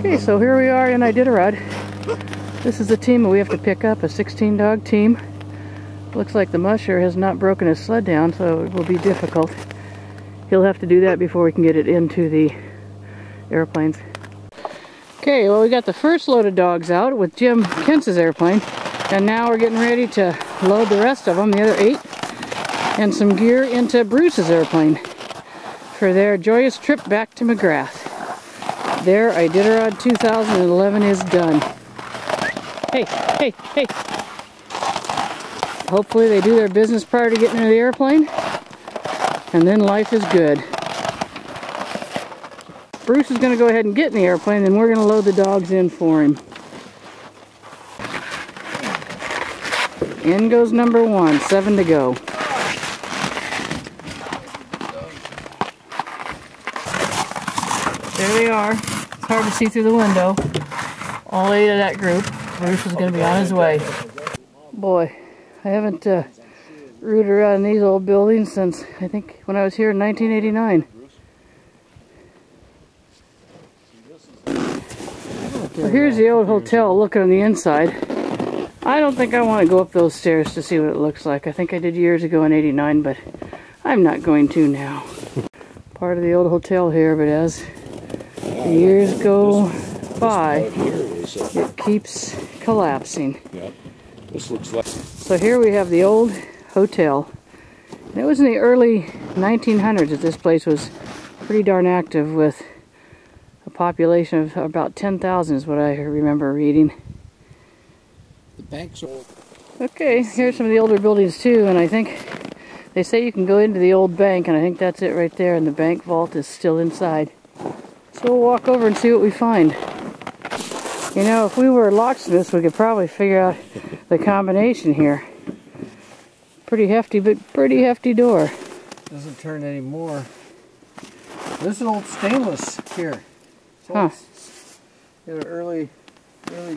Okay, so here we are in Iditarod. This is the team that we have to pick up, a 16-dog team. Looks like the musher has not broken his sled down, so it will be difficult. He'll have to do that before we can get it into the airplanes. Okay, well, we got the first load of dogs out with Jim Kentz's airplane, and now we're getting ready to load the rest of them, the other 8, and some gear into Bruce's airplane for their joyous trip back to McGrath. Their Iditarod 2011 is done. Hey, hey, hey! Hopefully they do their business prior to getting into the airplane, and then life is good. Bruce is going to go ahead and get in the airplane, and we're going to load the dogs in for him. In goes number 1, 7 to go. There they are. It's hard to see through the window. All 8 of that group. Bruce is going to be on his way. Boy, I haven't rooted around these old buildings since, I think, when I was here in 1989. Well, here's the old hotel looking on the inside. I don't think I want to go up those stairs to see what it looks like. I think I did years ago in '89, but I'm not going to now. Part of the old hotel here, but as the years go by, it keeps collapsing. This looks like. So here we have the old hotel. And it was in the early 1900s that this place was pretty darn active, with a population of about 10,000 is what I remember reading. The bank's old. Okay, here's some of the older buildings too, and I think they say you can go into the old bank, and I think that's it right there, and the bank vault is still inside. So we'll walk over and see what we find. You know, if we were locksmiths, we could probably figure out the combination here. Pretty hefty, but pretty hefty door. Doesn't turn anymore. This is an old stainless here. Huh. Got an early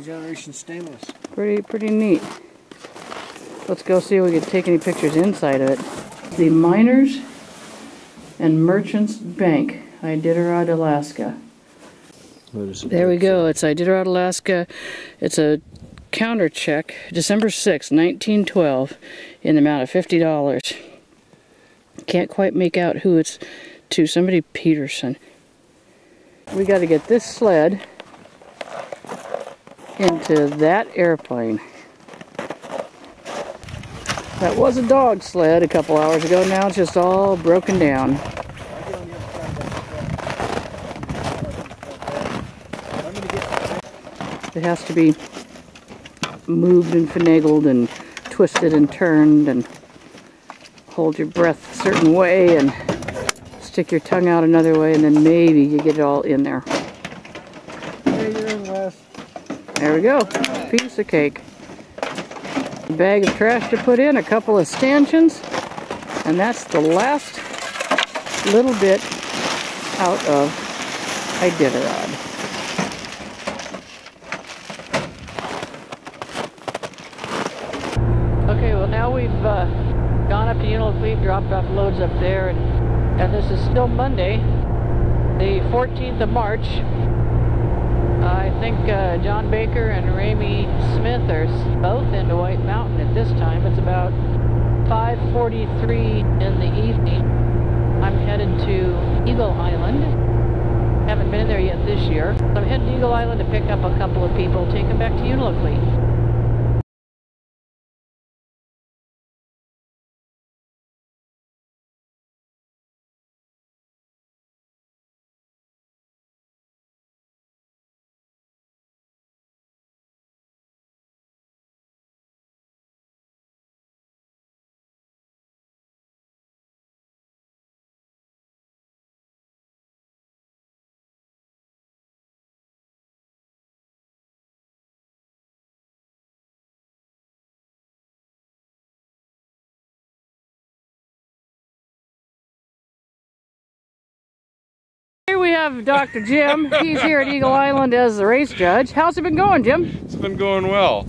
generation stainless. Pretty neat. Let's go see if we can take any pictures inside of it. The Miners and Merchants Bank, Iditarod, Alaska. There we go. It's Iditarod, Alaska. It's a counter check, December 6, 1912, in the amount of $50. Can't quite make out who it's to. Somebody Peterson. We got to get this sled into that airplane. That was a dog sled a couple hours ago. Now it's just all broken down. It has to be moved and finagled and twisted and turned, and hold your breath a certain way and stick your tongue out another way, and then maybe you get it all in there. There we go. Piece of cake. A bag of trash to put in, a couple of stanchions, and that's the last little bit out of Iditarod. Okay, well now we've gone up to Unalakleet, dropped off loads up there, and this is still Monday, the 14th of March. I think John Baker and Ramey Smith are both into White Mountain at this time. It's about 5:43 in the evening. I'm headed to Eagle Island. Haven't been there yet this year. So I'm headed to Eagle Island to pick up a couple of people, take them back to Unalakleet. Here we have Dr. Jim. He's here at Eagle Island as the race judge. How's it been going, Jim? It's been going well.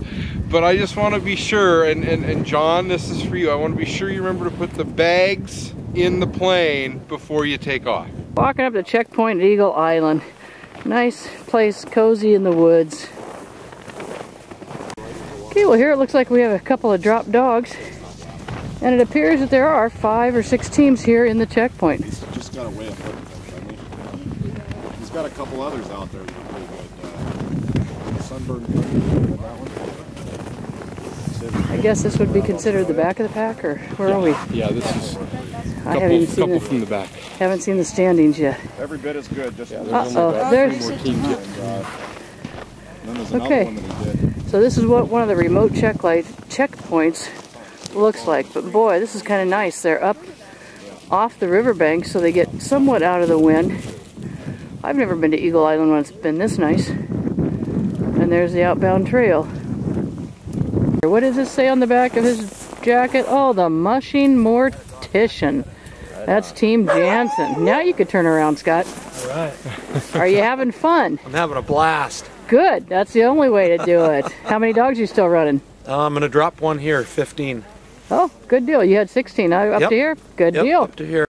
But I just want to be sure, and John, this is for you. I want to be sure you remember to put the bags in the plane before you take off. Walking up the checkpoint at Eagle Island. Nice place, cozy in the woods. Okay, well here it looks like we have a couple of drop dogs. And it appears that there are 5 or 6 teams here in the checkpoint. He's just got a way of putting things. I mean, he's got a couple others out there that are pretty good. Sunburn Country, that one. I guess this would be considered the back of the pack, or where are we? Yeah, this is I haven't seen couple it. from the back. Haven't seen the standings yet. Every bit as good. Just There's. then there's another Okay. one that he did. So this is what one of the remote checkpoints looks like. But boy, this is kind of nice. They're up off the riverbank, so they get somewhat out of the wind. I've never been to Eagle Island when it's been this nice. And there's the outbound trail. What does this say on the back of his jacket? Oh, the mushing mortician. That's Team Jansen. Now you could turn around, Scott. All right. Are you having fun? I'm having a blast. Good. That's the only way to do it. How many dogs are you still running? I'm going to drop one here, 15. Oh, good deal. You had 16. Up Yep. to here? Good Yep, deal. up to here.